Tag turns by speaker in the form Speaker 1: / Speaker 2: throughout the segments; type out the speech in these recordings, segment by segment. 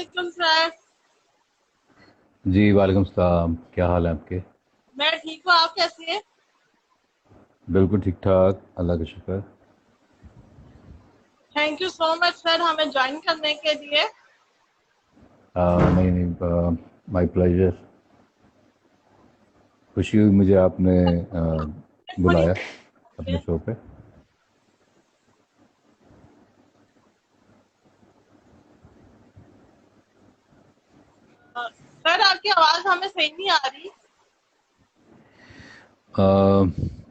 Speaker 1: علیکم سر.
Speaker 2: جی وعلیکم السلام. کیا حال ہے آپ کے؟
Speaker 1: میں ٹھیک ہوں, آپ کیسے ہیں؟
Speaker 2: بالکل ٹھیک ٹھاک, اللہ کا شکر.
Speaker 1: تھینک یو سو مچ سر ہمیں جوائن کرنے کے لیے.
Speaker 2: نہیں نہیں, مائی پلیجر. خوشی ہوئی مجھے آپ نے بلایا اپنے شو پہ.
Speaker 1: سر آپ کی آواز ہمیں صحیح نہیں آ رہی.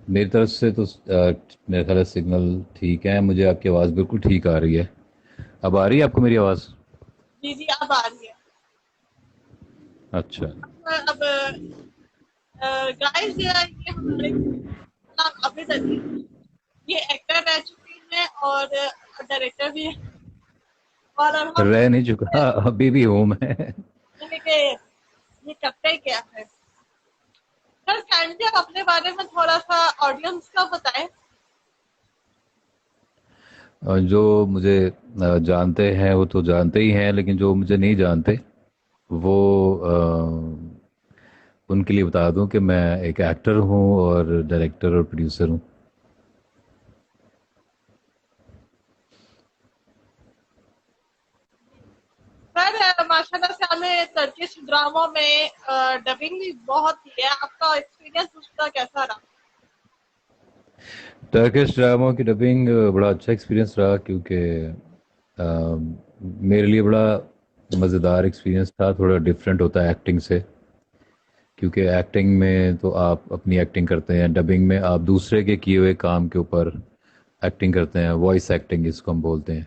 Speaker 2: میری طرف سے تو میرا خیال ہے سگنل ٹھیک ہے. مجھے آپ کی آواز بالکل ٹھیک آ رہی ہے. اب آ رہی ہے آپ کو میری آواز؟
Speaker 1: جی جی اب آ رہی ہے.
Speaker 2: اچھا.
Speaker 1: اب گائز یہ ہمارے ابھی یہ ایکٹر رہ چکی ہیں اور ڈائریکٹر بھی ہے, اور اب ہم
Speaker 2: رہ نہیں چکا, ابھی بھی ہوں میں.
Speaker 1: کہ یہ کرتے کیا ہے. سر کائنڈلی آپ اپنے بارے میں تھوڑا سا آڈینس کا بتائیں.
Speaker 2: جو مجھے جانتے ہیں وہ تو جانتے ہی ہیں, لیکن جو مجھے نہیں جانتے وہ ان کے لیے بتا دوں کہ میں ایک ایکٹر ہوں اور ڈائریکٹر اور پروڈیوسر ہوں.
Speaker 1: سر ماشاء اللہ سے ہمیں ترکش ڈراموں میں ڈبنگ بھی بہت کی ہے, آپ کا ایکسپیرینس اس کا کیسا رہا؟
Speaker 2: ٹرکش ڈراموں کی ڈبنگ بڑا اچھا ایکسپیرینس رہا, کیونکہ میرے لیے بڑا مزیدار ایکسپیرینس تھا. تھوڑا ڈفرینٹ ہوتا ہے ایکٹنگ سے, کیونکہ ایکٹنگ میں تو آپ اپنی ایکٹنگ کرتے ہیں, ڈبنگ میں آپ دوسرے کے کیے ہوئے کام کے اوپر ایکٹنگ کرتے ہیں, وائس ایکٹنگ جس کو ہم بولتے ہیں.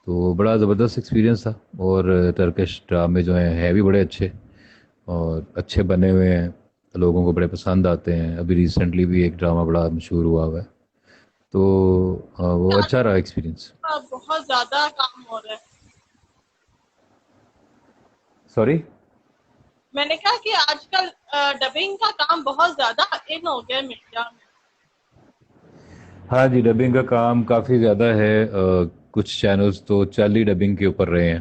Speaker 2: تو بڑا زبردست ایکسپیرینس تھا. اور ٹرکش ڈرامے جو ہیں بھی بڑے اچھے اور اچھے بنے ہوئے ہیں, لوگوں کو بڑے پسند آتے ہیں. ابھی ریسنٹلی بھی ایک ڈرامہ بڑا مشہور ہوا ہے, تو وہ اچھا رہا ایکسپیرینس.
Speaker 1: بہت زیادہ کام ہو رہا ہے.
Speaker 2: سوری.
Speaker 1: میں نے کہا کہ آج کل ڈبنگ کا کام بہت زیادہ ان ہو گیا میڈیا میں.
Speaker 2: ہاں جی, ڈبنگ کا کام کافی زیادہ ہے. کچھ چینلز تو چل ہی ڈبنگ کے اوپر رہے ہیں,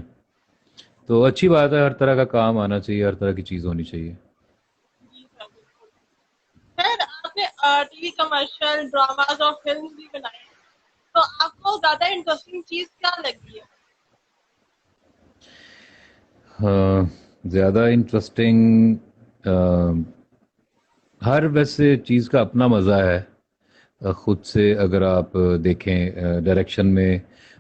Speaker 2: تو اچھی بات ہے. ہر طرح کا کام آنا چاہیے, ہر طرح کی چیز ہونی چاہیے.
Speaker 1: جی سر بالکل. سر آپ نے ٹی وی کمرشل, ڈراماز اور فلم بھی بنائے ہیں, تو آپ کو زیادہ انٹرسٹنگ چیز کیا لگی ہے؟
Speaker 2: زیادہ انٹرسٹنگ, ہر ویسے چیز کا اپنا مزہ ہے. خود سے اگر آپ دیکھیں, ڈائریکشن میں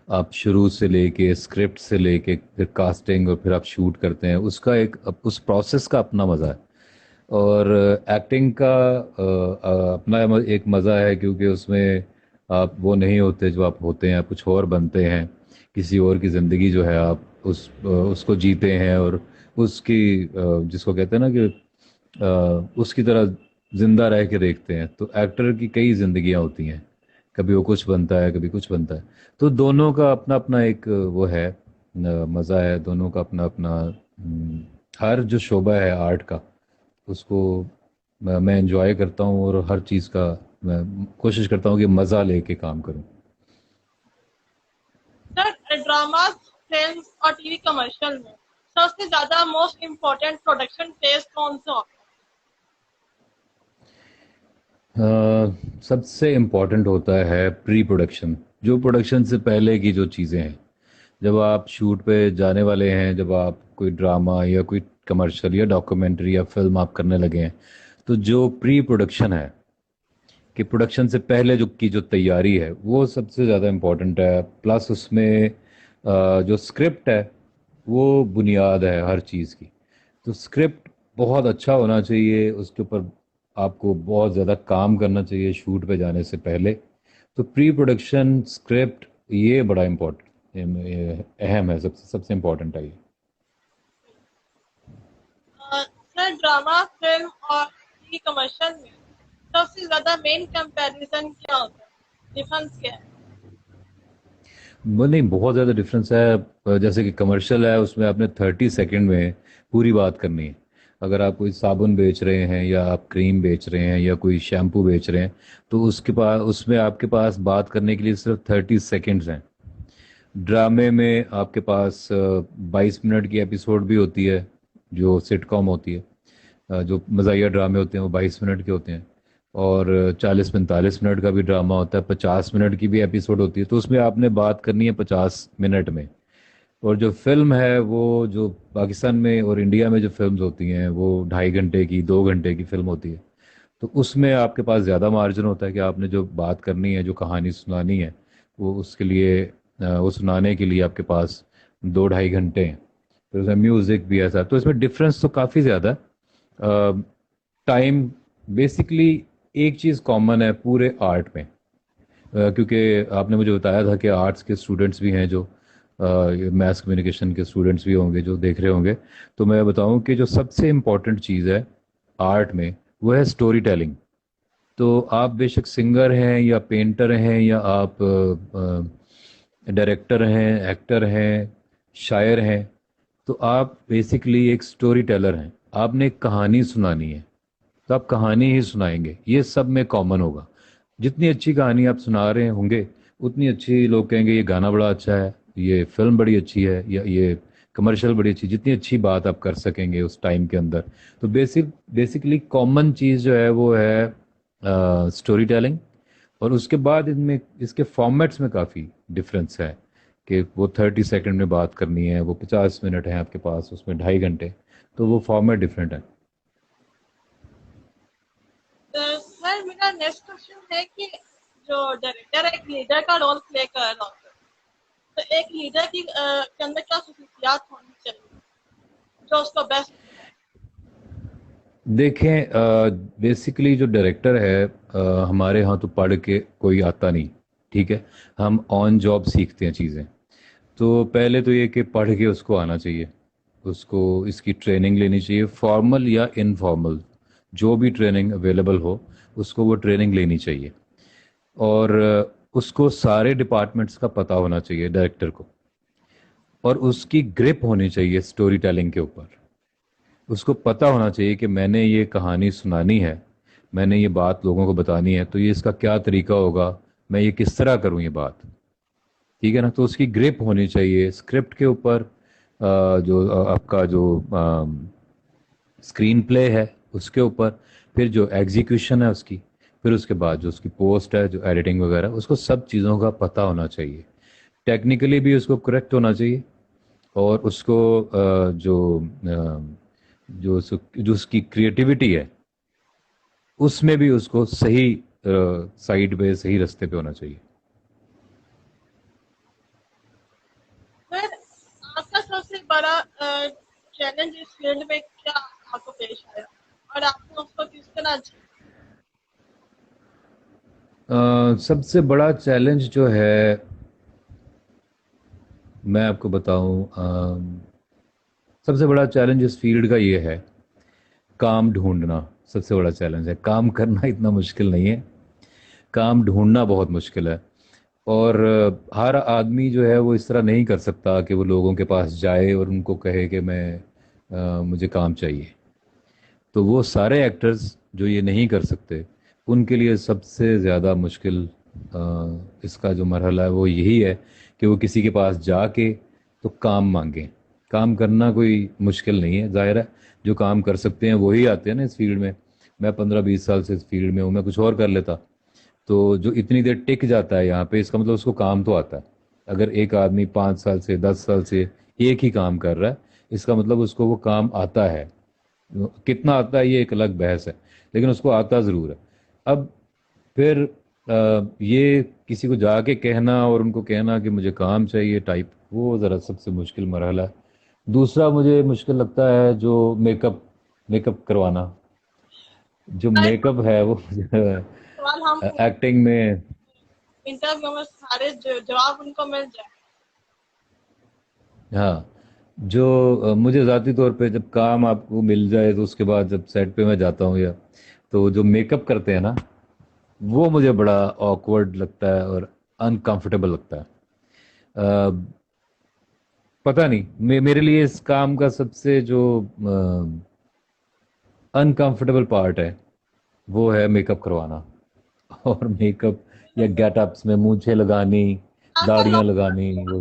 Speaker 2: آپ شروع سے لے کے اسکرپٹ سے لے کے پھر کاسٹنگ اور پھر آپ شوٹ کرتے ہیں, اس کا ایک اس پروسیس کا اپنا مزہ ہے. اور ایکٹنگ کا اپنا ایک مزہ ہے, کیونکہ اس میں آپ وہ نہیں ہوتے جو آپ ہوتے ہیں, آپ کچھ اور بنتے ہیں. کسی اور کی زندگی جو ہے آپ اس کو جیتے ہیں, اور اس کی جس کو کہتے ہیں نا کہ اس کی طرح زندہ رہ کے دیکھتے ہیں. تو ایکٹر کی کئی زندگیاں ہوتی ہیں, کبھی وہ کچھ بنتا ہے, کبھی کچھ بنتا ہے. تو دونوں کا اپنا اپنا ایک وہ ہے, مزہ ہے. دونوں کا اپنا اپنا ہر جو شعبہ ہے آرٹ کا, اس کو میں انجوائے کرتا ہوں, اور ہر چیز کا میں کوشش کرتا ہوں کہ مزہ لے کے کام کروں.
Speaker 1: سر ڈراماز, فلم اور ٹی وی کمرشل میں سب سے زیادہ موسٹ امپورٹینٹ پروڈکشن فیز کون سا ہوتا ہے؟
Speaker 2: سب سے امپورٹنٹ ہوتا ہے پری پروڈکشن. جو پروڈکشن سے پہلے کی جو چیزیں ہیں, جب آپ شوٹ پہ جانے والے ہیں, جب آپ کوئی ڈرامہ یا کوئی کمرشل یا ڈاکومنٹری یا فلم آپ کرنے لگے ہیں, تو جو پری پروڈکشن ہے, کہ پروڈکشن سے پہلے جو تیاری ہے, وہ سب سے زیادہ امپورٹنٹ ہے. پلس اس میں جو اسکرپٹ ہے وہ بنیاد ہے ہر چیز کی. تو اسکرپٹ بہت اچھا ہونا چاہیے, اس کے اوپر آپ کو بہت زیادہ کام کرنا چاہیے شوٹ پہ جانے سے پہلے. تو پری پروڈکشن اسکرپٹ یہ بڑا امپورٹنٹ اہم ہے, سب سے امپورٹنٹ ہے یہ.
Speaker 1: سر ڈرامہ, فلم اور ٹی وی کمرشل میں سب سے زیادہ مین کمپیریزن کیا ہوتا ہے, ڈفرنس کیا ہے؟
Speaker 2: نہیں, بہت زیادہ ڈفرینس ہے. جیسے کہ کمرشل ہے, اس میں آپ نے 30 سیکنڈ میں پوری بات کرنی ہے. اگر آپ کوئی صابن بیچ رہے ہیں, یا آپ کریم بیچ رہے ہیں, یا کوئی شیمپو بیچ رہے ہیں, تو اس میں آپ کے پاس بات کرنے کے لیے صرف 30 سیکنڈز ہیں. ڈرامے میں آپ کے پاس 22 منٹ کی ایپیسوڈ بھی ہوتی ہے جو سٹ کام ہوتی ہے. جو مزاحیہ ڈرامے ہوتے ہیں وہ 22 منٹ کے ہوتے ہیں. اور 40-45 منٹ کا بھی ڈرامہ ہوتا ہے, 50 منٹ کی بھی ایپیسوڈ ہوتی ہے. تو اس میں آپ نے بات کرنی ہے 50 منٹ میں. اور جو فلم ہے وہ جو پاکستان میں اور انڈیا میں جو فلمز ہوتی ہیں وہ 2.5 گھنٹے کی 2 گھنٹے کی فلم ہوتی ہے. تو اس میں آپ کے پاس زیادہ مارجن ہوتا ہے کہ آپ نے جو بات کرنی ہے, جو کہانی سنانی ہے, وہ اس کے لیے وہ سنانے کے لیے آپ کے پاس 2-2.5 گھنٹے ہیں. پھر اس میں میوزک بھی ایسا, تو اس میں ڈفرینس تو کافی زیادہ ہے. ٹائم بیسکلی ایک چیز کامن ہے پورے آرٹ میں, کیونکہ آپ نے مجھے بتایا تھا کہ آرٹس کے اسٹوڈنٹس بھی ہیں جو میس کمیونیکیشن کے اسٹوڈنٹس بھی ہوں گے جو دیکھ رہے ہوں گے. تو میں بتاؤں کہ جو سب سے امپورٹنٹ چیز ہے آرٹ میں وہ ہے اسٹوری ٹیلنگ. تو آپ بے شک سنگر ہیں یا پینٹر ہیں یا آپ ڈائریکٹر ہیں, ایکٹر ہیں, شاعر ہیں, تو آپ بیسکلی ایک اسٹوری ٹیلر ہیں. آپ نے ایک کہانی سنانی ہے تو آپ کہانی ہی سنائیں گے. یہ سب میں کامن ہوگا. جتنی اچھی کہانی آپ سنا رہے ہوں گے اتنی اچھی لوگ کہیں گے یہ گانا بڑا اچھا ہے, یہ فلم بڑی اچھی ہے, یا یہ کمرشل بڑی اچھی. جتنی اچھی بات آپ کر سکیں گے اس ٹائم کے اندر. تو بیسکلی کامن چیز جو ہے وہ ہے اسٹوری ٹیلنگ. اور اس کے بعد ان میں اس کے فارمیٹس میں کافی ڈفرینس ہے کہ وہ 30 سیکنڈ میں بات کرنی ہے, وہ 50 منٹ ہیں آپ کے پاس, اس میں 2.5 گھنٹے. تو وہ فارمیٹ ڈفرینٹ ہے.
Speaker 1: سر میرا نیکسٹ کوشچن ہے کہ جو ڈائریکٹر ایک لیڈر کا رول پلے کر رہا ہوتا ہے, تو ایک لیڈر کے اندر کیا خصوصیات ہونی چاہیے جو اس کو بیسٹ؟
Speaker 2: دیکھیں, بیسکلی جو ڈائریکٹر ہے ہمارے ہاں تو پڑھ کے کوئی آتا نہیں, ٹھیک ہے. ہم آن جاب سیکھتے ہیں چیزیں. تو پہلے تو یہ کہ پڑھ کے اس کو آنا چاہیے, اس کو اس کی ٹریننگ لینی چاہیے, فارمل یا انفارمل جو بھی ٹریننگ اویلیبل ہو اس کو وہ ٹریننگ لینی چاہیے. اور اس کو سارے ڈپارٹمنٹس کا پتہ ہونا چاہیے ڈائریکٹر کو. اور اس کی گرپ ہونی چاہیے سٹوری ٹیلنگ کے اوپر. اس کو پتہ ہونا چاہیے کہ میں نے یہ کہانی سنانی ہے, میں نے یہ بات لوگوں کو بتانی ہے, تو یہ اس کا کیا طریقہ ہوگا, میں یہ کس طرح کروں یہ بات, ٹھیک ہے نا. تو اس کی گرپ ہونی چاہیے اسکرپٹ کے اوپر. جو آپ کا جو اسکرین پلے ہے اس کے اوپر, پھر جو ایگزیکیوشن ہے اس کی, پھر اس کے بعد جو اس کی پوسٹ ہے, جو ایڈیٹنگ وغیرہ, اس کو سب چیزوں کا پتہ ہونا چاہیے. ٹیکنیکلی بھی اس کو کریکٹ ہونا چاہیے. اور اس کو جو اس کی کریٹیوٹی ہے اس میں بھی اس کو صحیح سائڈ پہ, صحیح رستے پہ ہونا چاہیے.
Speaker 1: سر آپ کا سب سے بڑا چیلنج اس فیلڈ میں کیا آپ کو پیش آیا اور آپ نے اس کو کس طرح
Speaker 2: سب سے بڑا چیلنج جو ہے میں آپ کو بتاؤں, سب سے بڑا چیلنج اس فیلڈ کا یہ ہے کام ڈھونڈنا. سب سے بڑا چیلنج ہے, کام کرنا اتنا مشکل نہیں ہے, کام ڈھونڈنا بہت مشکل ہے. اور ہر آدمی جو ہے وہ اس طرح نہیں کر سکتا کہ وہ لوگوں کے پاس جائے اور ان کو کہے کہ مجھے کام چاہیے. تو وہ سارے ایکٹرز جو یہ نہیں کر سکتے ان کے لیے سب سے زیادہ مشکل اس کا جو مرحلہ ہے وہ یہی ہے کہ وہ کسی کے پاس جا کے تو کام مانگیں. کام کرنا کوئی مشکل نہیں ہے, ظاہر ہے جو کام کر سکتے ہیں وہی آتے ہیں نا اس فیلڈ میں. میں 15-20 سال سے اس فیلڈ میں ہوں, میں کچھ اور کر لیتا. تو جو اتنی دیر ٹک جاتا ہے یہاں پہ, اس کا مطلب اس کو کام تو آتا ہے. اگر ایک آدمی 5 سال سے 10 سال سے ایک ہی کام کر رہا ہے, اس کا مطلب اس کو وہ کام آتا ہے. کتنا آتا ہے یہ ایک الگ بحث ہے, لیکن اس کو آتا ضرور ہے. اب پھر یہ کسی کو جا کے کہنا اور ان کو کہنا کہ مجھے کام چاہیے ٹائپ, وہ ذرا سب سے مشکل مرحلہ ہے. دوسرا مجھے مشکل لگتا ہے جو میک اپ کروانا. جو میک اپ ہے وہ
Speaker 1: سوال ہم
Speaker 2: ایکٹنگ میں,
Speaker 1: انٹرویو میں سارے جواب ان کو مل جائے؟
Speaker 2: ہاں, جو مجھے ذاتی طور پہ جب کام آپ کو مل جائے تو اس کے بعد جب سیٹ پہ میں جاتا ہوں یا تو جو میک اپ کرتے ہیں نا وہ مجھے بڑا آکورڈ لگتا ہے اور انکمفرٹیبل لگتا ہے. پتہ نہیں, میرے لیے اس کام کا سب سے جو انکمفرٹیبل پارٹ ہے وہ ہے میک اپ کروانا. اور میک اپ یا گیٹ اپس میں مونچھیں لگانی,
Speaker 1: آپ کا
Speaker 2: داڑیاں
Speaker 1: لوگ
Speaker 2: لگانی, وہ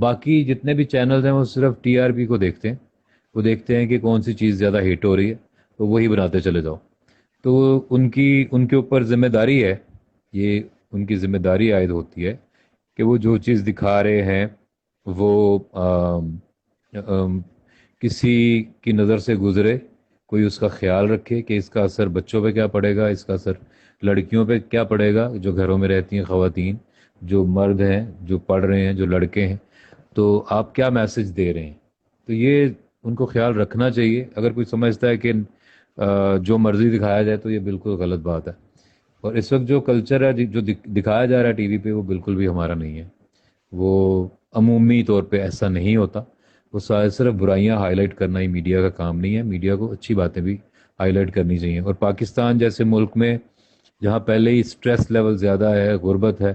Speaker 2: باقی جتنے بھی چینلز ہیں وہ صرف ٹی آر پی کو دیکھتے ہیں. وہ دیکھتے ہیں کہ کون سی چیز زیادہ ہٹ ہو رہی ہے تو وہی بناتے چلے جاؤ. تو ان کے اوپر ذمہ داری ہے، یہ ان کی ذمہ داری عائد ہوتی ہے کہ وہ جو چیز دکھا رہے ہیں وہ آم، کسی کی نظر سے گزرے، کوئی اس کا خیال رکھے کہ اس کا اثر بچوں پہ کیا پڑے گا، اس کا اثر لڑکیوں پہ کیا پڑے گا جو گھروں میں رہتی ہیں خواتین، جو مرد ہیں جو پڑھ رہے ہیں جو لڑکے ہیں، تو آپ کیا میسج دے رہے ہیں. تو یہ ان کو خیال رکھنا چاہیے. اگر کوئی سمجھتا ہے کہ جو مرضی دکھایا جائے تو یہ بالکل غلط بات ہے. اور اس وقت جو کلچر ہے جو دکھایا جا رہا ہے ٹی وی پہ وہ بالکل بھی ہمارا نہیں ہے. وہ عمومی طور پہ ایسا نہیں ہوتا. وہ صرف برائیاں ہائی لائٹ کرنا ہی میڈیا کا کام نہیں ہے. میڈیا کو اچھی باتیں بھی ہائی لائٹ کرنی چاہیے. اور پاکستان جیسے ملک میں جہاں پہلے ہی اسٹریس لیول زیادہ ہے، غربت ہے،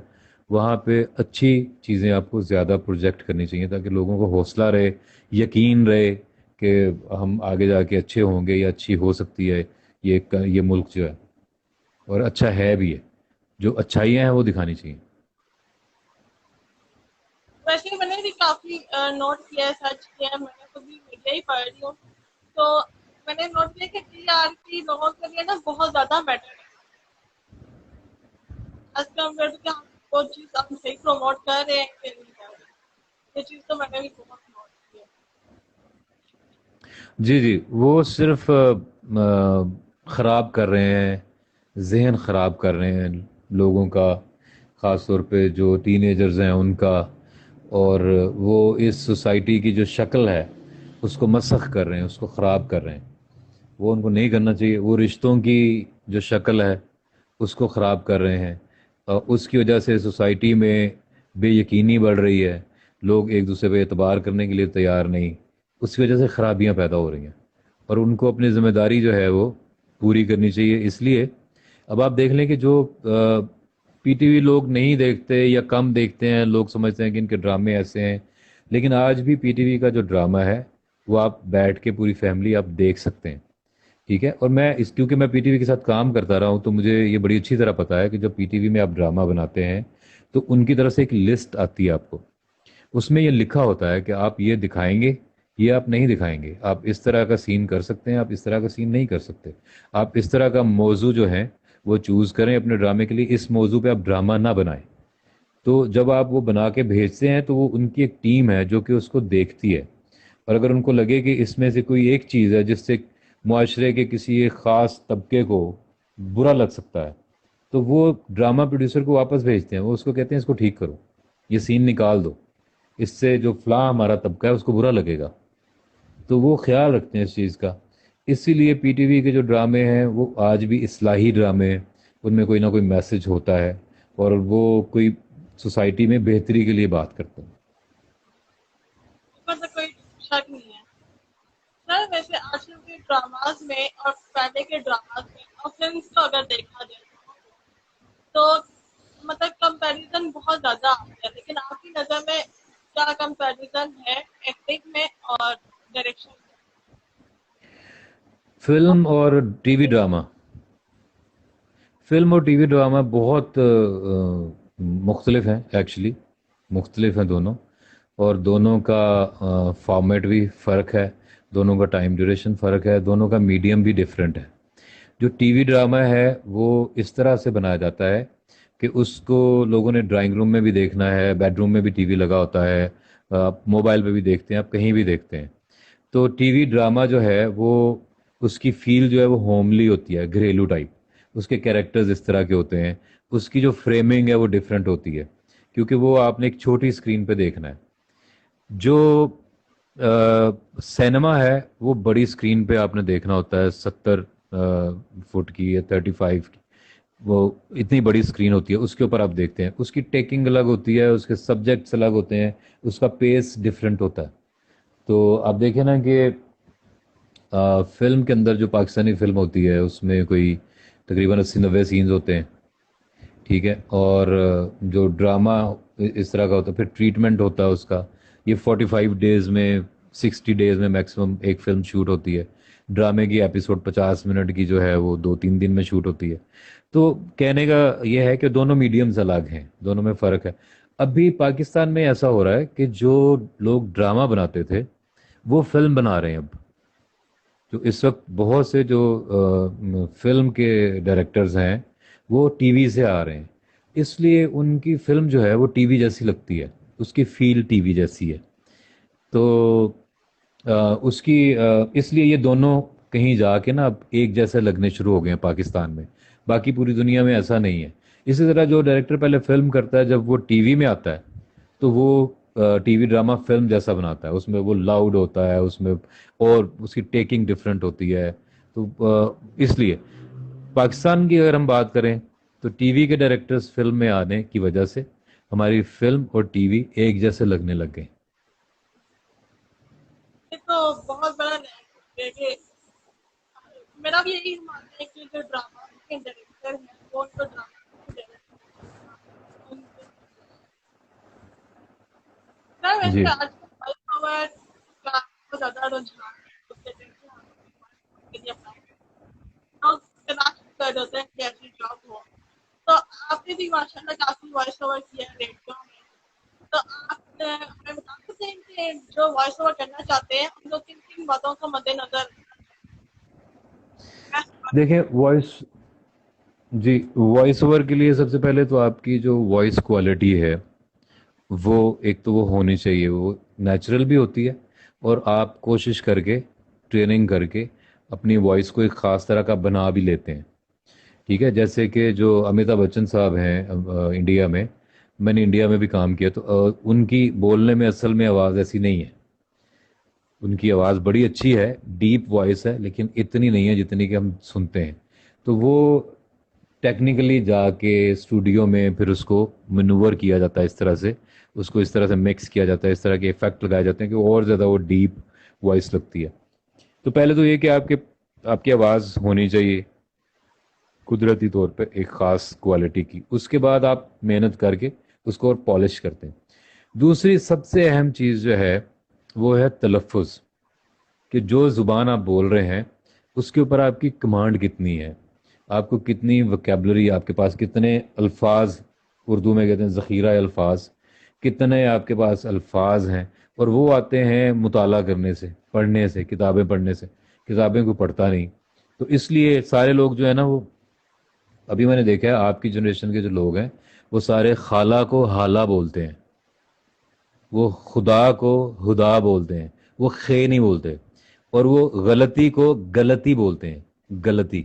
Speaker 2: وہاں پہ اچھی چیزیں آپ کو زیادہ پروجیکٹ کرنی چاہیے تاکہ لوگوں کو حوصلہ رہے، یقین رہے کہ ہم آگے جا کے اچھے ہوں گے یا اچھی ہو سکتی ہے یہ ملک جو ہے، اور اچھا ہے بھی ہے. جو اچھائیاں ہیں وہ دکھانی چاہیے.
Speaker 1: ویسے میں نے بھی کافی نوٹ کیا ہے، سرچ کیا ہے، میں نے خود بھی میڈیا ہی پڑھ رہی ہوں، تو میں نے نوٹ کیا کہ ٹی آر پی لوگوں کے لیے نا بہت زیادہ میٹر ہے ایز کمپیئر ٹو کہ ہم وہ چیز ہم صحیح پروموٹ کر رہے ہیں کہ نہیں کر رہے. یہ چیز تو میں نے بھی بہت نوٹ کی ہے.
Speaker 2: جی جی، وہ صرف خراب کر رہے ہیں، ذہن خراب کر رہے ہیں لوگوں کا، خاص طور پہ جو ٹین ایجرز ہیں ان کا. اور وہ اس سوسائٹی کی جو شکل ہے اس کو مسخ کر رہے ہیں، اس کو خراب کر رہے ہیں. وہ ان کو نہیں کرنا چاہیے. وہ رشتوں کی جو شکل ہے اس کو خراب کر رہے ہیں، اور اس کی وجہ سے سوسائٹی میں بے یقینی بڑھ رہی ہے. لوگ ایک دوسرے پہ اعتبار کرنے کے لیے تیار نہیں. اس کی وجہ سے خرابیاں پیدا ہو رہی ہیں، اور ان کو اپنی ذمہ داری جو ہے وہ پوری کرنی چاہیے. اس لیے اب آپ دیکھ لیں کہ جو پی ٹی وی لوگ نہیں دیکھتے یا کم دیکھتے ہیں، لوگ سمجھتے ہیں کہ ان کے ڈرامے ایسے ہیں، لیکن آج بھی پی ٹی وی کا جو ڈرامہ ہے وہ آپ بیٹھ کے پوری فیملی آپ دیکھ سکتے ہیں. ٹھیک ہے. اور میں کیونکہ میں پی ٹی وی کے ساتھ کام کرتا رہا ہوں تو مجھے یہ بڑی اچھی طرح پتا ہے کہ جب پی ٹی وی میں آپ ڈرامہ بناتے ہیں تو ان کی طرف سے ایک لسٹ آتی ہے آپ کو. اس میں یہ لکھا ہوتا ہے کہ آپ یہ دکھائیں گے، یہ آپ نہیں دکھائیں گے، آپ اس طرح کا سین کر سکتے ہیں، آپ اس طرح کا سین نہیں کر سکتے، آپ اس طرح کا موضوع جو ہے وہ چوز کریں اپنے ڈرامے کے لیے، اس موضوع پہ آپ ڈرامہ نہ بنائیں. تو جب آپ وہ بنا کے بھیجتے ہیں تو وہ ان کی ایک ٹیم ہے جو کہ اس کو دیکھتی ہے. اور اگر ان کو لگے کہ اس میں سے کوئی ایک چیز ہے جس سے معاشرے کے کسی ایک خاص طبقے کو برا لگ سکتا ہے تو وہ ڈرامہ پروڈیوسر کو واپس بھیجتے ہیں. وہ اس کو کہتے ہیں اس کو ٹھیک کرو، یہ سین نکال دو، اس سے جو فلاں ہمارا طبقہ ہے اس کو برا لگے گا. تو وہ خیال رکھتے ہیں اس چیز کا. اسی لیے پی ٹی وی کے جو ڈرامے ہیں وہ آج بھی اصلاحی ڈرامے ہیں. ان میں کوئی نہ کوئی میسج ہوتا ہے اور وہ کوئی سوسائٹی میں بہتری کے لیے بات کرتے ہیں.
Speaker 1: اس پر تو کوئی شک نہیں ہے. سر ویسے آج کل کے ڈراماز میں اور پہلے کے ڈراماز میں اور فلمس کو اگر دیکھا جائے تو مطلب کمپیریزن بہت زیادہ آتا ہے، لیکن آپ کی نظر میں کیا کمپیریزن ہے ایکٹنگ میں اور ڈائریکشن میں؟
Speaker 2: فلم اور ٹی وی ڈرامہ، فلم اور ٹی وی ڈرامہ بہت مختلف ہیں ایکچولی. مختلف ہیں دونوں، اور دونوں کا فارمیٹ بھی فرق ہے، دونوں کا ٹائم ڈیوریشن فرق ہے، دونوں کا میڈیم بھی ڈفرینٹ ہے. جو ٹی وی ڈرامہ ہے وہ اس طرح سے بنایا جاتا ہے کہ اس کو لوگوں نے ڈرائنگ روم میں بھی دیکھنا ہے، بیڈ روم میں بھی ٹی وی لگا ہوتا ہے، آپ موبائل پہ بھی دیکھتے ہیں، آپ کہیں بھی دیکھتے ہیں. تو ٹی وی ڈرامہ جو ہے وہ اس کی فیل جو ہے وہ ہوملی ہوتی ہے، گھریلو ٹائپ. اس کے کیریکٹرز اس طرح کے ہوتے ہیں، اس کی جو فریمنگ ہے وہ ڈفرینٹ ہوتی ہے کیونکہ وہ آپ نے ایک چھوٹی اسکرین پہ دیکھنا ہے. جو سینما ہے وہ بڑی اسکرین پہ آپ نے دیکھنا ہوتا ہے، 70 فٹ کی یا 35 کی. وہ اتنی بڑی اسکرین ہوتی ہے، اس کے اوپر آپ دیکھتے ہیں. اس کی ٹیکنگ الگ ہوتی ہے، اس کے سبجیکٹس الگ ہوتے ہیں، اس کا پیس ڈفرینٹ ہوتا ہے. تو آپ دیکھیں نا کہ فلم کے اندر جو پاکستانی فلم ہوتی ہے اس میں کوئی تقریباً 80-90 سینز ہوتے ہیں. ٹھیک ہے. اور جو ڈرامہ اس طرح کا ہوتا ہے، پھر ٹریٹمنٹ ہوتا ہے اس کا. یہ 45 ڈیز میں، 60 ڈیز میں میکسیمم ایک فلم شوٹ ہوتی ہے. ڈرامے کی ایپیسوڈ 50 منٹ کی جو ہے وہ 2-3 دن میں شوٹ ہوتی ہے. تو کہنے کا یہ ہے کہ دونوں میڈیمز الگ ہیں، دونوں میں فرق ہے. ابھی پاکستان میں ایسا ہو رہا ہے کہ جو لوگ ڈرامہ بناتے تھے وہ فلم بنا رہے ہیں اب. جو اس وقت بہت سے جو فلم کے ڈائریکٹرز ہیں وہ ٹی وی سے آ رہے ہیں. اس لیے ان کی فلم جو ہے وہ ٹی وی جیسی لگتی ہے, اس کی فیل ٹی وی جیسی ہے. تو اس کی اس لیے یہ دونوں کہیں جا کے نا اب ایک جیسے لگنے شروع ہو گئے ہیں پاکستان میں. باقی پوری دنیا میں ایسا نہیں ہے. اسی طرح جو ڈائریکٹر پہلے فلم کرتا ہے جب وہ ٹی وی میں آتا ہے تو وہ ٹی وی ڈرامہ فلم جیسا بناتا ہے. اس میں وہ لاؤڈ ہوتا ہے, اس میں اور اس کی ٹیکنگ ڈفرینٹ ہوتی ہے. تو اس لیے پاکستان کی اگر ہم بات کریں تو ٹی وی کے ڈائریکٹرز فلم میں آنے کی وجہ سے ہماری فلم اور ٹی وی ایک جیسے لگنے لگ گئے.
Speaker 1: یہ تو بہت بڑا ہے کہ میرا بھی یہی ماننا ہے کہ جو ڈرامہ کے ڈائریکٹر ہیں وہ ان کو ڈرامہ ویسے
Speaker 2: جی
Speaker 1: آج کل کا بہت زیادہ رجحان لوگ تلاش کر ہوتے ہیں کہ ایسی جاب ہو. تو آپ نے بھی ماشاء اللہ کافی وائس اوور کیا ہے ریڈیو میں. تو آپ ہمیں بتا سکتے ہیں کہ جو وائس اوور کرنا چاہتے ہیں ہم لوگ کن کن باتوں کو مد نظر
Speaker 2: دیکھیں وائس اوور کے لیے سب سے پہلے تو آپ کی جو وائس کوالٹی ہے وہ ایک تو وہ ہونی چاہیے, وہ نیچرل بھی ہوتی ہے اور آپ کوشش کر کے ٹریننگ کر کے اپنی وائس کو ایک خاص طرح کا بنا بھی لیتے ہیں. ٹھیک ہے, جیسے کہ جو امیتابھ بچن صاحب ہیں انڈیا میں نے انڈیا میں بھی کام کیا تو ان کی بولنے میں اصل میں آواز ایسی نہیں ہے. ان کی آواز بڑی اچھی ہے, ڈیپ وائس ہے, لیکن اتنی نہیں ہے جتنی کہ ہم سنتے ہیں. تو وہ ٹیکنیکلی جا کے اسٹوڈیو میں پھر اس کو مینور کیا جاتا ہے, اس کو اس طرح سے مکس کیا جاتا ہے, اس طرح کے افیکٹ لگائے جاتے ہیں کہ اور زیادہ وہ ڈیپ وائس لگتی ہے. تو پہلے تو یہ کہ آپ کی آواز ہونی چاہیے قدرتی طور پہ ایک خاص کوالٹی کی. اس کے بعد آپ محنت کر کے اس کو اور پالش کرتے ہیں. دوسری سب سے اہم چیز جو ہے وہ ہے تلفظ, کہ جو زبان آپ بول رہے ہیں اس کے اوپر آپ کی کمانڈ کتنی ہے, آپ کو کتنی وکیبلری, آپ کے پاس کتنے الفاظ, اردو میں کہتے ہیں ذخیرہ الفاظ, کتنے آپ کے پاس الفاظ ہیں. اور وہ آتے ہیں مطالعہ کرنے سے, پڑھنے سے, کتابیں پڑھنے سے. کتابیں کو پڑھتا نہیں. تو اس لیے سارے لوگ جو ہے نا وہ ابھی میں نے دیکھا ہے آپ کی جنریشن کے جو لوگ ہیں وہ سارے خالہ کو حالہ بولتے ہیں, وہ خدا کو خدا بولتے ہیں, وہ خے نہیں بولتے, اور وہ غلطی کو غلطی بولتے ہیں, غلطی.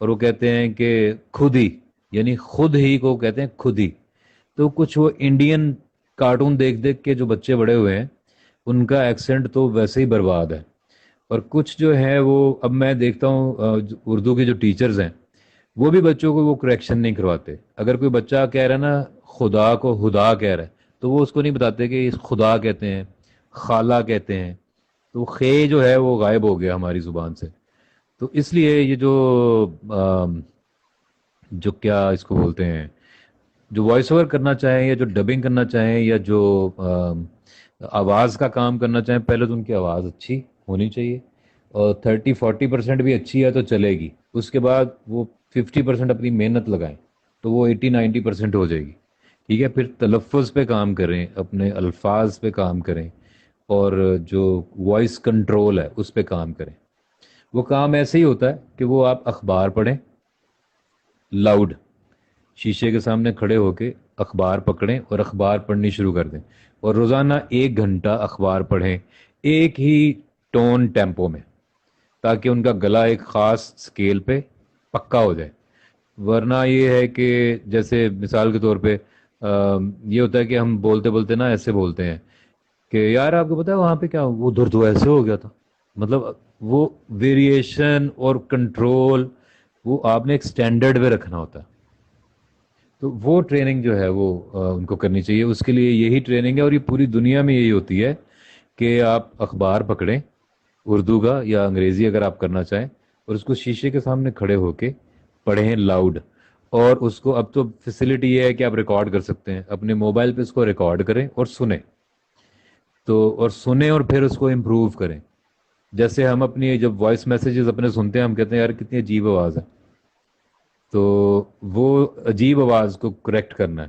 Speaker 2: اور وہ کہتے ہیں کہ خود ہی, یعنی خود ہی کو کہتے ہیں خود ہی. تو کچھ وہ انڈین کارٹون دیکھ دیکھ کے جو بچے بڑے ہوئے ہیں ان کا ایکسنٹ تو ویسے ہی برباد ہے. اور کچھ جو ہے وہ اب میں دیکھتا ہوں اردو کے جو ٹیچرز ہیں وہ بھی بچوں کو وہ کریکشن نہیں کرواتے. اگر کوئی بچہ کہہ رہا ہے نا خدا کو خدا کہہ رہا ہے تو وہ اس کو نہیں بتاتے کہ خدا کہتے ہیں, خالہ کہتے ہیں. تو خے جو ہے وہ غائب ہو گیا ہماری زبان سے. تو اس لیے یہ جو کیا اس کو بولتے ہیں, جو وائس اوور کرنا چاہیں یا جو ڈبنگ کرنا چاہیں یا جو آواز کا کام کرنا چاہیں, پہلے تو ان کی آواز اچھی ہونی چاہیے, اور 30-40% بھی اچھی ہے تو چلے گی. اس کے بعد وہ 50% اپنی محنت لگائیں تو وہ 80-90% ہو جائے گی. ٹھیک ہے, پھر تلفظ پہ کام کریں, اپنے الفاظ پہ کام کریں, اور جو وائس کنٹرول ہے اس پہ کام کریں. وہ کام ایسے ہی ہوتا ہے کہ وہ آپ اخبار پڑھیں لاؤڈ, شیشے کے سامنے کھڑے ہو کے اخبار پکڑیں اور اخبار پڑھنی شروع کر دیں, اور روزانہ 1 گھنٹہ اخبار پڑھیں ایک ہی ٹون ٹیمپو میں, تاکہ ان کا گلا ایک خاص سکیل پہ پکا ہو جائے. ورنہ یہ ہے کہ جیسے مثال کے طور پہ یہ ہوتا ہے کہ ہم بولتے بولتے نا ایسے بولتے ہیں کہ یار آپ کو پتا ہے وہاں پہ کیا وہ ادھر تو ایسے ہو گیا تھا. مطلب وہ ویریشن اور کنٹرول وہ آپ نے ایک سٹینڈرڈ پہ رکھنا ہوتا ہے. تو وہ ٹریننگ جو ہے وہ ان کو کرنی چاہیے. اس کے لیے یہی ٹریننگ ہے, اور یہ پوری دنیا میں یہی ہوتی ہے کہ آپ اخبار پکڑیں اردو کا یا انگریزی اگر آپ کرنا چاہیں, اور اس کو شیشے کے سامنے کھڑے ہو کے پڑھیں لاؤڈ. اور اس کو اب تو فیسلٹی یہ ہے کہ آپ ریکارڈ کر سکتے ہیں, اپنے موبائل پہ اس کو ریکارڈ کریں اور سنیں. تو اور سنیں اور پھر اس کو امپروو کریں. جیسے ہم اپنی جب وائس میسیجز اپنے سنتے ہیں ہم کہتے ہیں یار کتنی عجیب آواز ہے, تو وہ عجیب آواز کو کریکٹ کرنا ہے.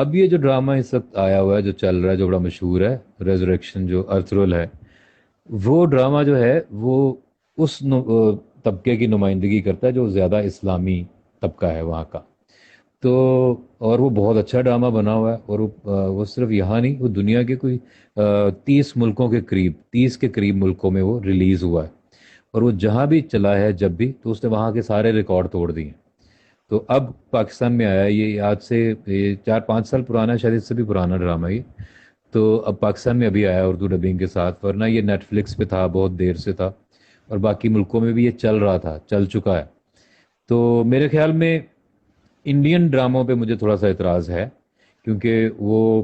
Speaker 2: اب یہ جو ڈرامہ اس وقت آیا ہوا ہے جو چل رہا ہے جو بڑا مشہور ہے ریزریکشن جو ارتھ رول ہے وہ ڈرامہ جو ہے وہ اس طبقے کی نمائندگی کرتا ہے جو زیادہ اسلامی طبقہ ہے وہاں کا. تو اور وہ بہت اچھا ڈرامہ بنا ہوا ہے اور وہ صرف یہاں نہیں وہ دنیا کے کوئی 30 ملکوں کے قریب 30 کے قریب ملکوں میں وہ ریلیز ہوا ہے. اور وہ جہاں بھی چلا ہے جب بھی تو اس نے وہاں کے سارے ریکارڈ توڑ دیے. تو اب پاکستان میں آیا ہے یہ آج سے 4-5 سال پرانا ہے شاید اس سے بھی پرانا ڈرامہ یہ. تو اب پاکستان میں ابھی آیا اردو ڈبنگ کے ساتھ ورنہ یہ نیٹ فلکس پہ تھا بہت دیر سے تھا اور باقی ملکوں میں بھی یہ چل رہا تھا چل چکا ہے. تو میرے خیال میں انڈین ڈراموں پہ مجھے تھوڑا سا اعتراض ہے کیونکہ وہ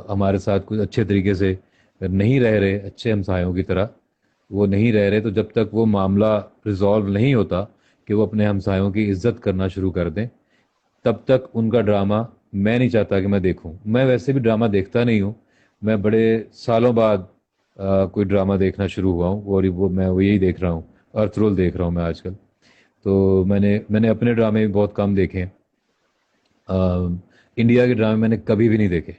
Speaker 2: ہمارے ساتھ کچھ اچھے طریقے سے نہیں رہ رہے اچھے ہمسایوں کی طرح وہ نہیں رہ رہے. تو جب تک وہ معاملہ ریزالو نہیں ہوتا کہ وہ اپنے ہمسایوں کی عزت کرنا شروع کر دیں تب تک ان کا ڈرامہ میں نہیں چاہتا کہ میں دیکھوں. میں ویسے بھی ڈرامہ دیکھتا نہیں ہوں. میں بڑے سالوں بعد کوئی ڈرامہ دیکھنا شروع ہوا ہوں اور وہ یہی دیکھ رہا ہوں ارتھ رول دیکھ رہا ہوں میں آج کل. تو میں نے اپنے ڈرامے بھی بہت کم دیکھے ہیں. انڈیا کے ڈرامے میں نے کبھی بھی نہیں دیکھے.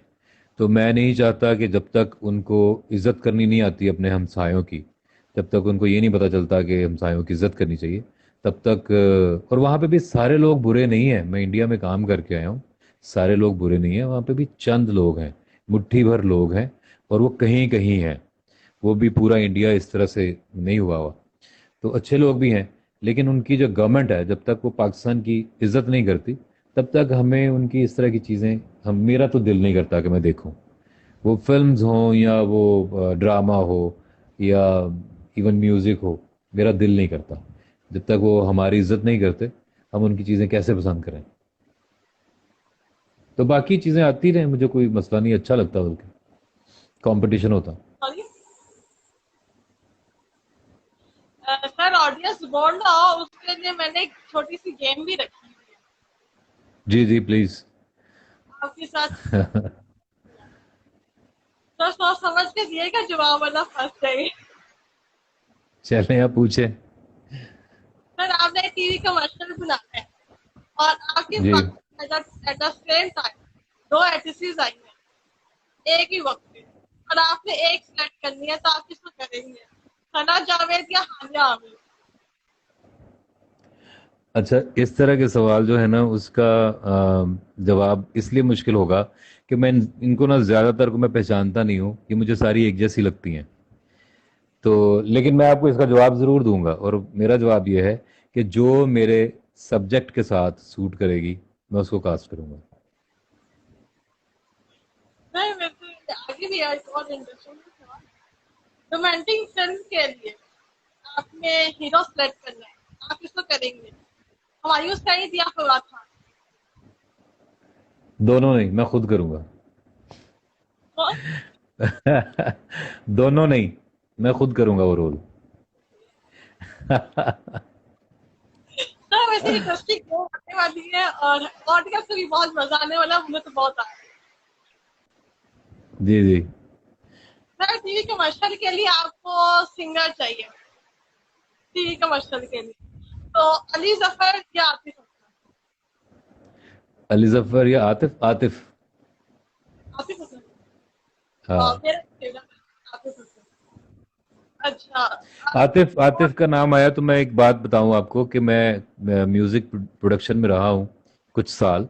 Speaker 2: تو میں نہیں چاہتا کہ جب تک ان کو عزت کرنی نہیں آتی اپنے ہمسایوں کی جب تک ان کو یہ نہیں پتہ چلتا کہ ہمسایوں کی عزت کرنی چاہیے تب تک اور وہاں پہ بھی سارے لوگ برے نہیں ہیں. میں انڈیا میں کام کر کے آیا ہوں. سارے لوگ برے نہیں ہیں. وہاں پہ بھی چند لوگ ہیں مٹھی بھر لوگ ہیں اور وہ کہیں کہیں ہیں. وہ بھی پورا انڈیا اس طرح سے نہیں ہوا. تو اچھے لوگ بھی ہیں لیکن ان کی جو گورنمنٹ ہے جب تک وہ پاکستان کی عزت نہیں کرتی تب تک ہمیں ان کی اس طرح کی چیزیں میرا تو دل نہیں کرتا کہ میں دیکھوں. وہ فلمز ہوں یا وہ ڈرامہ ہو یا ایون میوزک ہو میرا دل نہیں کرتا. جب تک وہ ہماری عزت نہیں کرتے ہم ان کی چیزیں کیسے پسند کریں. تو باقی چیزیں آتی رہیں مجھے کوئی مسئلہ نہیں اچھا لگتا بلکہ کمپٹیشن ہوتا.
Speaker 1: سر آڈینس بول رہا ہو اس کے لیے میں نے ایک چھوٹی سی گیم بھی رکھی ہوئی ہے
Speaker 2: جی جی پلیز.
Speaker 1: آپ کے ساتھ. سر سوچ سمجھ کے دیے گا جواب والا فرسٹ ہے.
Speaker 2: چلیں آپ پوچھیں.
Speaker 1: سر آپ نے ٹی وی کمرشل بنانا ہے اور آپ کے
Speaker 2: جی
Speaker 1: پاس at the same time 2 addresses آئی ہیں ایک ہی وقت پہ اور آپ نے ایک سلیکٹ کرنی ہے تو آپ کس کو کریں گے ثنا جاوید یا حالیہ عامر؟
Speaker 2: اچھا اس طرح کے سوال جو ہے نا اس کا جواب اس لیے مشکل ہوگا کہ میں ان کو نا زیادہ تر کو میں پہچانتا نہیں ہوں یہ مجھے ساری ایک جیسی لگتی ہیں. تو لیکن میں آپ کو اس کا جواب ضرور دوں گا اور میرا جواب یہ ہے کہ جو میرے سبجیکٹ کے ساتھ سوٹ کرے گی میں اس کو کاسٹ کروں گا.
Speaker 1: نہیں میں تو آگے بھی ایک اور انٹرسٹنگ سوال. رومانٹک فلم کے لیے آپ نے ہیرو سلیکٹ کرنا ہے آپ کس کو کریں گے ہمایوں سعید یا فواد خان؟
Speaker 2: دونوں نہیں میں خود کروں گا.
Speaker 1: کون؟
Speaker 2: دونوں نہیں میں خود کروں گا وہ رول.
Speaker 1: سر ویسے انٹرسٹنگ آنے والی ہے اور آڈینس کو بھی بہت مزہ آنے والا ہے. مجھے تو بہت آ رہا ہے.
Speaker 2: جی جی.
Speaker 1: سر ٹی وی کمرشل کے لیے آپ کو سنگر چاہیے ٹی وی کمرشل کے لیے تو علی ظفر یا عاطف اسلم؟
Speaker 2: علی ظفر یا عاطف.
Speaker 1: عاطف اسلم.
Speaker 2: ہاں
Speaker 1: میرا فیوریٹ عاطف اسلم. اچھا
Speaker 2: عاطف کا نام آیا تو میں ایک بات بتاؤں آپ کو کہ میں میوزک پروڈکشن میں رہا ہوں کچھ سال.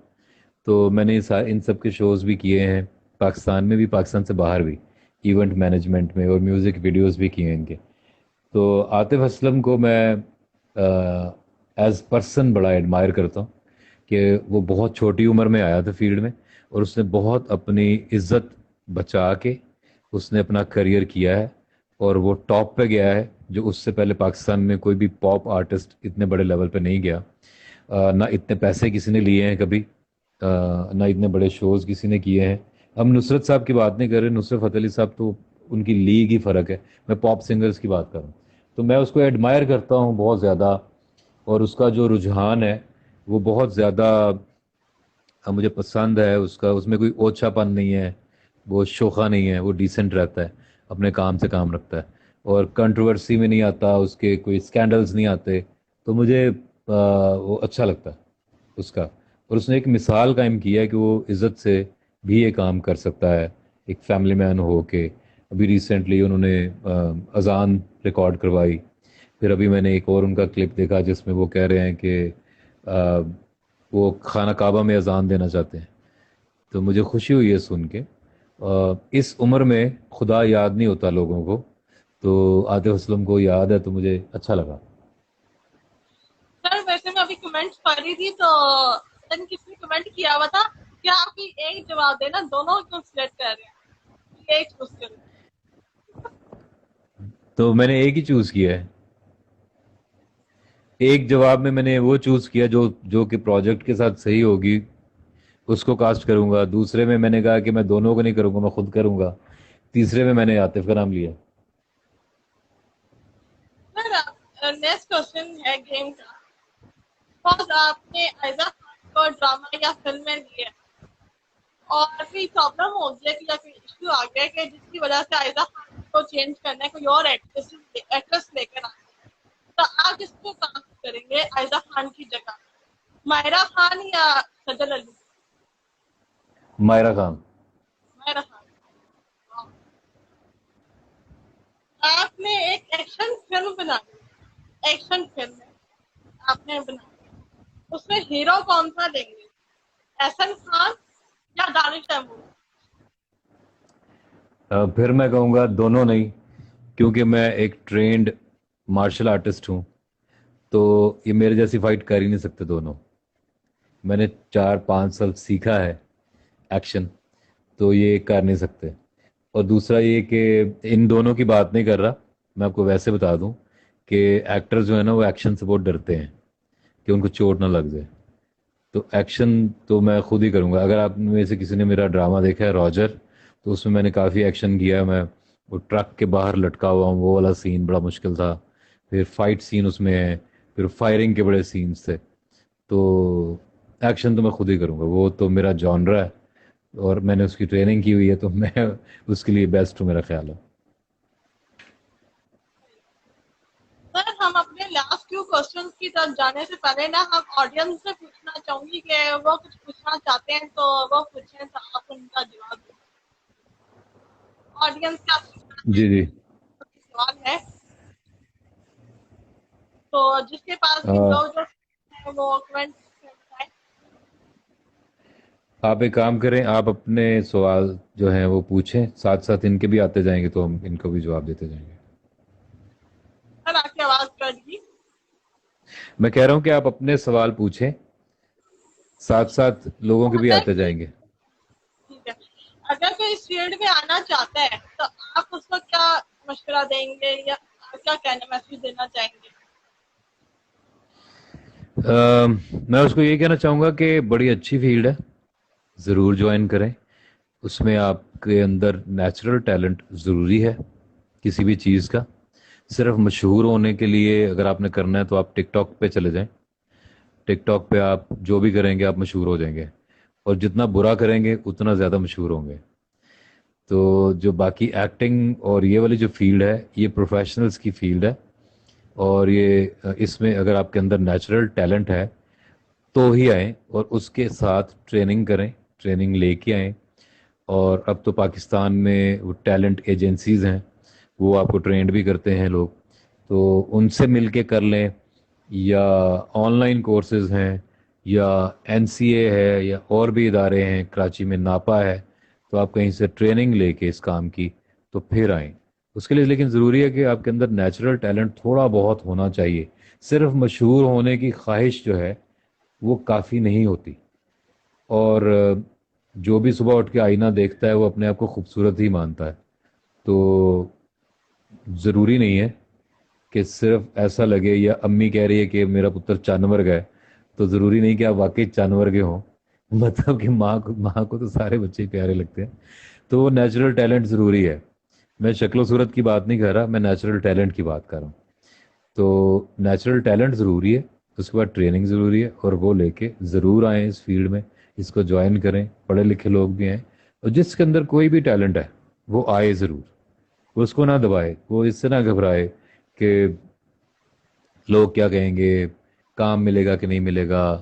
Speaker 2: تو میں نے ان سب کے شوز بھی کیے ہیں پاکستان میں بھی پاکستان سے باہر بھی ایونٹ مینجمنٹ میں اور میوزک ویڈیوز بھی کیے ہیں ان کے. تو عاطف اسلم کو میں ایز پرسن بڑا ایڈمائر کرتا ہوں کہ وہ بہت چھوٹی عمر میں آیا تھا فیلڈ میں اور اس نے بہت اپنی عزت بچا کے اس نے اپنا کریئر کیا ہے اور وہ ٹاپ پہ گیا ہے جو اس سے پہلے پاکستان میں کوئی بھی پاپ آرٹسٹ اتنے بڑے لیول پہ نہیں گیا. نہ اتنے پیسے کسی نے لیے ہیں کبھی نہ اتنے بڑے شوز کسی نے کیے ہیں. ہم نصرت صاحب کی بات نہیں کر رہے. نصرت فتح علی صاحب تو ان کی لیگ ہی فرق ہے. میں پاپ سنگرز کی بات کر رہا ہوں. تو میں اس کو ایڈمائر کرتا ہوں بہت زیادہ اور اس کا جو رجحان ہے وہ بہت زیادہ مجھے پسند ہے. اس میں کوئی اوچھا پن نہیں ہے وہ شوخا نہیں ہے وہ ڈیسنٹ رہتا ہے اپنے کام سے کام رکھتا ہے اور کنٹروورسی میں نہیں آتا اس کے کوئی اسکینڈلز نہیں آتے. تو مجھے وہ اچھا لگتا ہے اس کا. اور اس نے ایک مثال قائم کی ہے کہ وہ عزت سے بھی یہ کام کر سکتا ہے ایک فیملی مین ہو کے. ابھی ریسنٹلی انہوں نے اذان ریکارڈ کروائی. پھر ابھی میں نے ایک اور ان کا کلپ دیکھا جس میں وہ کہہ رہے ہیں کہ وہ خانہ کعبہ میں اذان دینا چاہتے ہیں. تو مجھے خوشی ہوئی ہے سن کے. اس عمر میں خدا یاد نہیں ہوتا لوگوں کو, تو عاطف اسلم کو یاد ہے تو مجھے اچھا لگا.
Speaker 1: سر ویسے میں ابھی کمنٹس پڑھ رہی تھی تو کسی نے کمنٹ کیا ہوا تھا کہ آپ کی ایک جواب دینا, دونوں کو سلیکٹ کر رہے ہیں, ایک چوز کریں.
Speaker 2: تو میں نے ایک ہی چوز کیا ہے. ایک جواب میں نے وہ چوز کیا جو کہ پروجیکٹ کے ساتھ صحیح ہوگی اس کو کاسٹ کروں گا. دوسرے میں نے کہا کہ میں دونوں کو نہیں کروں گا, میں خود کروں گا. تیسرے میں نے عاطف کا نام لیا.
Speaker 1: سر نیکسٹ کوشچن ہے گیم کا. سپوز آپ نے عائزہ خان کو ڈرامہ یا فلم میں لیا اور کوئی پرابلم ہو گیا یا کوئی ایشو آ گیا کہ جس کی وجہ سے عائزہ خان کو چینج کرنا ہے, کوئی اور ایکٹریس لے کر آنا ہے, تو آپ کس کو کاسٹ کریں گے عائزہ خان کی جگہ, ماہرہ خان یا سجل علی؟
Speaker 2: ماہرہ خان.
Speaker 1: ماہرہ خان. آپ نے ایک ایکشن فلم بنائی, ایکشن فلم آپ نے بنائی, اس میں ہیرو کون سا لیں گے, احسن خان یا دانش تیمور؟
Speaker 2: پھر میں کہوں گا دونوں نہیں, کیونکہ میں ایک ٹرینڈ مارشل آرٹسٹ ہوں, تو یہ میرے جیسی فائٹ کر ہی نہیں سکتے دونوں. میں نے 4-5 سال سیکھا ہے ایکشن, تو یہ کر نہیں سکتے. اور دوسرا یہ کہ ان دونوں کی بات نہیں کر رہا, میں آپ کو ویسے بتا دوں کہ ایکٹر جو ہے نا وہ ایکشن سے بہت ڈرتے ہیں کہ ان کو چوٹ نہ لگ جائے. تو ایکشن تو میں خود ہی کروں گا. اگر آپ میں سے کسی نے میرا ڈرامہ دیکھا ہے راجر, تو اس میں نے کافی ایکشن کیا ہے. میں وہ ٹرک کے باہر لٹکا ہوا ہوں, وہ والا سین بڑا مشکل تھا. پھر فائٹ سین اس میں ہے, پھر فائرنگ کے بڑے سینز تھے. تو ایکشن تو میں خود ہی کروں گا, وہ تو میرا جانرا ہے اور میں نے اس کی ٹریننگ کی ہوئی ہے, تو میں اس کے لیے بیسٹ ہوں میرا خیال ہے.
Speaker 1: سر ہم اپنے لاسٹ ٹو کوشچن کی طرف جانے سے پہلے نا ہم آڈینس سے پوچھنا چاہوں گی کہ وہ کچھ پوچھنا چاہتے ہیں تو وہ پوچھیں تو آپ ان کا جواب دیں. آڈینس کا
Speaker 2: جی جی.
Speaker 1: سوال ہے تو جس کے پاس بھی جو ہے وہ کمنٹ بتائیں.
Speaker 2: آپ ایک کام کریں, آپ اپنے سوال جو ہیں وہ پوچھیں, ساتھ ساتھ ان کے بھی آتے جائیں گے تو ہم ان کو بھی جواب دیتے جائیں گے.
Speaker 1: سر آپ کی آواز کٹ گئی.
Speaker 2: میں کہہ رہا ہوں کہ آپ اپنے سوال پوچھیں, ساتھ ساتھ لوگوں کے بھی آتے جائیں گے.
Speaker 1: ٹھیک ہے, اگر کوئی اس فیلڈ میں آنا چاہتا ہے تو آپ اس کو کیا مشورہ دیں گے یا کیا کہنا میسج دینا چاہیں گے؟
Speaker 2: میں اس کو یہ کہنا چاہوں گا کہ بڑی اچھی فیلڈ ہے, ضرور جوائن کریں. اس میں آپ کے اندر نیچرل ٹیلنٹ ضروری ہے کسی بھی چیز کا. صرف مشہور ہونے کے لیے اگر آپ نے کرنا ہے تو آپ ٹک ٹاک پہ چلے جائیں. ٹک ٹاک پہ آپ جو بھی کریں گے آپ مشہور ہو جائیں گے, اور جتنا برا کریں گے اتنا زیادہ مشہور ہوں گے. تو جو باقی ایکٹنگ اور یہ والی جو فیلڈ ہے یہ پروفیشنلز کی فیلڈ ہے, اور یہ اس میں اگر آپ کے اندر نیچرل ٹیلنٹ ہے تو ہی آئیں, اور اس کے ساتھ ٹریننگ کریں, ٹریننگ لے کے آئیں. اور اب تو پاکستان میں وہ ٹیلنٹ ایجنسیز ہیں, وہ آپ کو ٹرینڈ بھی کرتے ہیں لوگ, تو ان سے مل کے کر لیں, یا آن لائن کورسز ہیں, یا این سی اے ہے, یا اور بھی ادارے ہیں, کراچی میں ناپا ہے, تو آپ کہیں سے ٹریننگ لے کے اس کام کی تو پھر آئیں. اس کے لیے لیکن ضروری ہے کہ آپ کے اندر نیچرل ٹیلنٹ تھوڑا بہت ہونا چاہیے. صرف مشہور ہونے کی خواہش جو ہے وہ کافی نہیں ہوتی. اور جو بھی صبح اٹھ کے آئینہ دیکھتا ہے وہ اپنے آپ کو خوبصورت ہی مانتا ہے. تو ضروری نہیں ہے کہ صرف ایسا لگے, یا امی کہہ رہی ہے کہ میرا پتر چاند ورگا ہے, تو ضروری نہیں کہ آپ واقعی چاند ورگے ہوں. مطلب کہ ماں کو تو سارے بچے پیارے لگتے ہیں. تو وہ نیچرل ٹیلنٹ ضروری ہے. میں شکل و صورت کی بات نہیں کر رہا, میں نیچرل ٹیلنٹ کی بات کر رہا ہوں. تو نیچرل ٹیلنٹ ضروری ہے, اس کے بعد ٹریننگ ضروری ہے, اور وہ لے کے ضرور آئیں اس فیلڈ میں, اس کو جوائن کریں. پڑھے لکھے لوگ بھی ہیں, اور جس کے اندر کوئی بھی ٹیلنٹ ہے وہ آئے ضرور, وہ اس کو نہ دبائے, وہ اس سے نہ گھبرائے کہ لوگ کیا کہیں گے, کام ملے گا کہ نہیں ملے گا,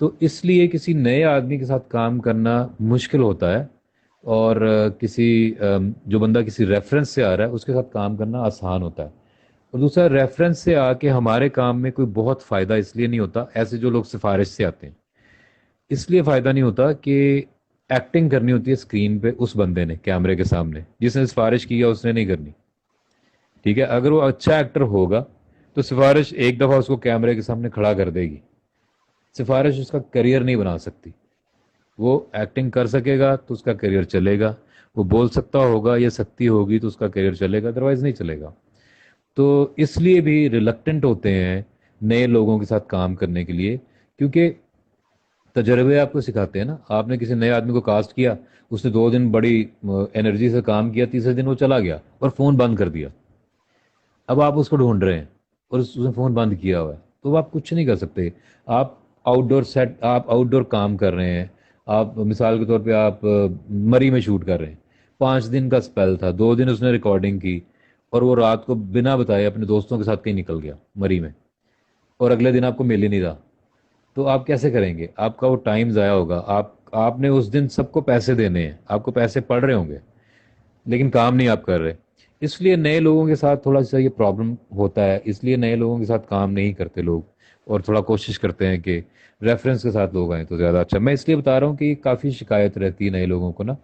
Speaker 2: تو اس لیے کسی نئے آدمی کے ساتھ کام کرنا مشکل ہوتا ہے، اور جو بندہ کسی ریفرنس سے آ رہا ہے اس کے ساتھ کام کرنا آسان ہوتا ہے۔ اور دوسرا، ریفرنس سے آ کے ہمارے کام میں کوئی بہت فائدہ اس لیے نہیں ہوتا، ایسے جو لوگ سفارش سے آتے ہیں اس لیے فائدہ نہیں ہوتا کہ ایکٹنگ کرنی ہوتی ہے اسکرین پہ اس بندے نے کیمرے کے سامنے، جس نے سفارش کی ہے اس نے نہیں کرنی، ٹھیک ہے؟ اگر وہ اچھا ایکٹر ہوگا تو سفارش ایک دفعہ اس کو کیمرے کے سامنے کھڑا کر دے گی، سفارش اس کا کریئر نہیں بنا سکتی۔ وہ ایکٹنگ کر سکے گا تو اس کا کریئر چلے گا، وہ بول سکتا ہوگا یا سکتی ہوگی تو اس کا کریئر چلے گا، ادروائز نہیں چلے گا۔ تو اس لیے بھی ریلکٹنٹ ہوتے ہیں نئے لوگوں کے ساتھ کام کرنے کے لیے، کیونکہ تجربے آپ کو سکھاتے ہیں نا۔ آپ نے کسی نئے آدمی کو کاسٹ کیا، اس نے 2 دن بڑی انرجی سے کام کیا، تیسرے دن وہ چلا گیا اور فون بند کر دیا۔ اب آپ اس کو ڈھونڈ رہے ہیں اور اس نے فون بند کیا ہوا ہے، تو آپ کچھ نہیں کر سکتے۔ آپ آپ آؤٹ ڈور کام کر رہے ہیں، آپ مثال کے طور پہ آپ مری میں شوٹ کر رہے ہیں، 5 دن کا اسپیل تھا، 2 دن اس نے ریکارڈنگ کی، اور وہ رات کو بنا بتائے اپنے دوستوں کے ساتھ کہیں نکل گیا مری میں، اور اگلے دن آپ کو مل ہی نہیں رہا، تو آپ کیسے کریں گے؟ آپ کا وہ ٹائم ضائع ہوگا۔ آپ نے اس دن سب کو پیسے دینے ہیں، آپ کو پیسے پڑ رہے ہوں گے لیکن کام نہیں آپ کر رہے۔ اس لیے نئے لوگوں کے ساتھ تھوڑا سا یہ پرابلم ہوتا ہے، اس لیے نئے لوگوں کے ساتھ کام نہیں کرتے لوگ، اور تھوڑا کوشش کرتے ہیں کہ ریفرنس کے ساتھ لوگ آئیں تو زیادہ اچھا۔ میں اس لیے بتا رہا ہوں کہ یہ کافی شکایت رہتی ہے نئے لوگوں کو نا،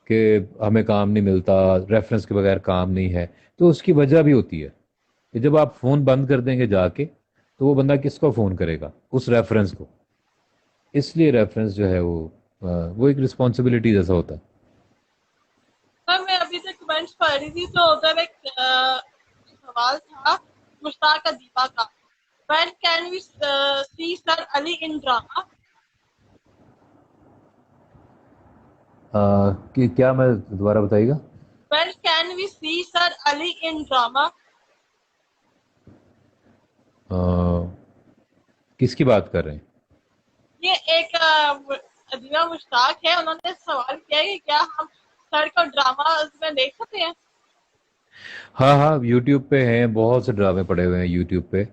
Speaker 2: کہ ہمیں کام نہیں ملتا، ریفرنس کے بغیر کام نہیں ہے۔ تو اس کی وجہ بھی ہوتی ہے کہ جب آپ فون بند کر دیں گے جا کے تو وہ بندہ کس کو فون کرے گا؟ اس ریفرنس کو۔ اس لیے ریفرنس جو ہے وہ ایک رسپانسبلٹی جیسا ہوتا ہے۔
Speaker 1: سر میں ابھی سے کمنٹس پڑھ رہی تھی تو ادھر ایک سوال تھا مشتاق ادیبہ کا، when can we see Sir Ali in drama؟
Speaker 2: کہ کیا میں دوبارہ بتائیے گا؟
Speaker 1: when can we see Sir Ali in drama؟
Speaker 2: کس کی بات کر رہے ہیں؟
Speaker 1: یہ ایک ادیبہ مشتاق ہے، انہوں نے سوال کیا ہے کہ کیا ہم سر کو ڈرامہ میں دیکھ سکتے ہیں؟
Speaker 2: ہاں ہاں، یوٹیوب پہ ہیں بہت سے ڈرامے پڑے ہوئے ہیں یوٹیوب پہ۔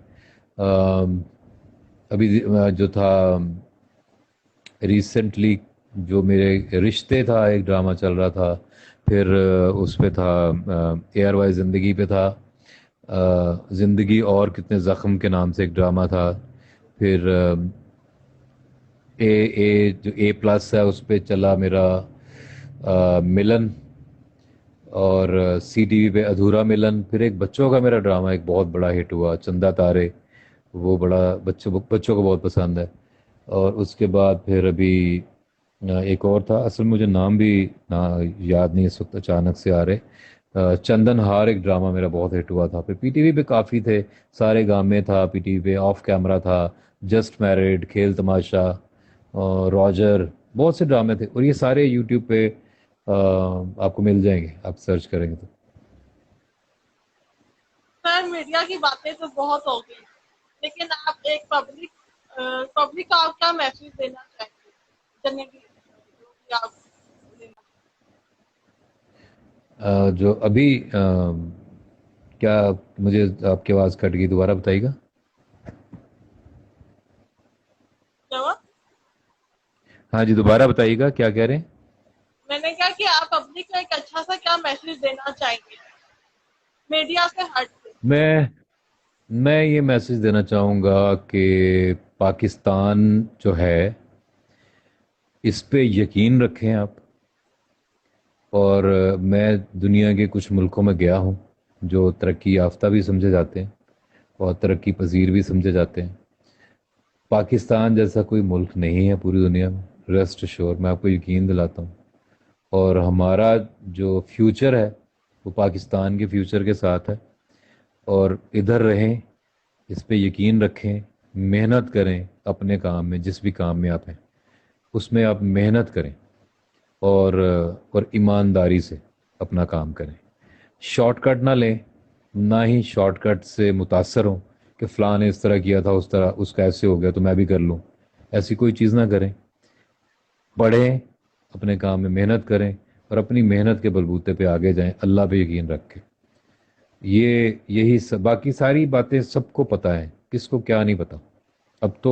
Speaker 2: ابھی جو تھا ریسنٹلی، جو میرے رشتے تھا، ایک ڈرامہ چل رہا تھا، پھر اس پہ تھا اے آر وائی زندگی پہ تھا، زندگی اور کتنے زخم کے نام سے ایک ڈرامہ تھا، پھر جو اے پلس ہے اس پہ چلا میرا ملن، اور سی ٹی وی پہ ادھورا ملن، پھر ایک بچوں کا میرا ڈرامہ ایک بہت بڑا ہٹ ہوا چندہ تارے، وہ بڑا بچوں کو بہت پسند ہے۔ اور اس کے بعد پھر ابھی ایک اور تھا، اصل مجھے نام بھی یاد نہیں اس وقت اچانک سے آ رہے، چندن ہار ایک ڈرامہ میرا بہت ہٹ ہوا تھا۔ پھر پی ٹی وی پہ کافی تھے، سارے گامے تھا پی ٹی وی پہ، آف کیمرہ تھا، جسٹ میرڈ، کھیل تماشا، اور راجر، بہت سے ڈرامے تھے، اور یہ سارے یوٹیوب پہ آپ کو مل جائیں گے، آپ سرچ کریں گے تو۔
Speaker 1: سر میڈیا کی باتیں تو بہت ہو گئی، لیکن آپ ایک پبلک کو آپ کیا میسج دینا چاہیں گے جنرلی آپ دینا؟
Speaker 2: جو ابھی کیا، مجھے آپ کی آواز کٹ گئی، دوبارہ بتائیے گا۔ ہاں جی، دوبارہ بتائیے گا، کیا کہہ رہے ہیں؟
Speaker 1: میں نے کہا کہ آپ پبلک کو ایک اچھا سا کیا میسج دینا چاہیں گے میڈیا سے ہٹ کے؟
Speaker 2: میں یہ میسج دینا چاہوں گا کہ پاکستان جو ہے اس پہ یقین رکھیں آپ۔ اور میں دنیا کے کچھ ملکوں میں گیا ہوں جو ترقی یافتہ بھی سمجھے جاتے ہیں اور ترقی پذیر بھی سمجھے جاتے ہیں۔ پاکستان جیسا کوئی ملک نہیں ہے پوری دنیا میں، ریسٹ شور، میں آپ کو یقین دلاتا ہوں۔ اور ہمارا جو فیوچر ہے وہ پاکستان کے فیوچر کے ساتھ ہے، اور ادھر رہیں، اس پہ یقین رکھیں، محنت کریں اپنے کام میں، جس بھی کام میں آپ ہیں اس میں آپ محنت کریں، اور ایمانداری سے اپنا کام کریں۔ شارٹ کٹ نہ لیں، نہ ہی شارٹ کٹ سے متاثر ہوں کہ فلاں نے اس طرح کیا تھا، اس طرح اس کا ایسے ہو گیا تو میں بھی کر لوں، ایسی کوئی چیز نہ کریں۔ پڑھیں، اپنے کام میں محنت کریں، اور اپنی محنت کے بلبوتے پہ آگے جائیں، اللہ پہ یقین رکھ کے۔ یہی باقی ساری باتیں سب کو پتہ ہے، کس کو کیا نہیں پتہ۔ اب تو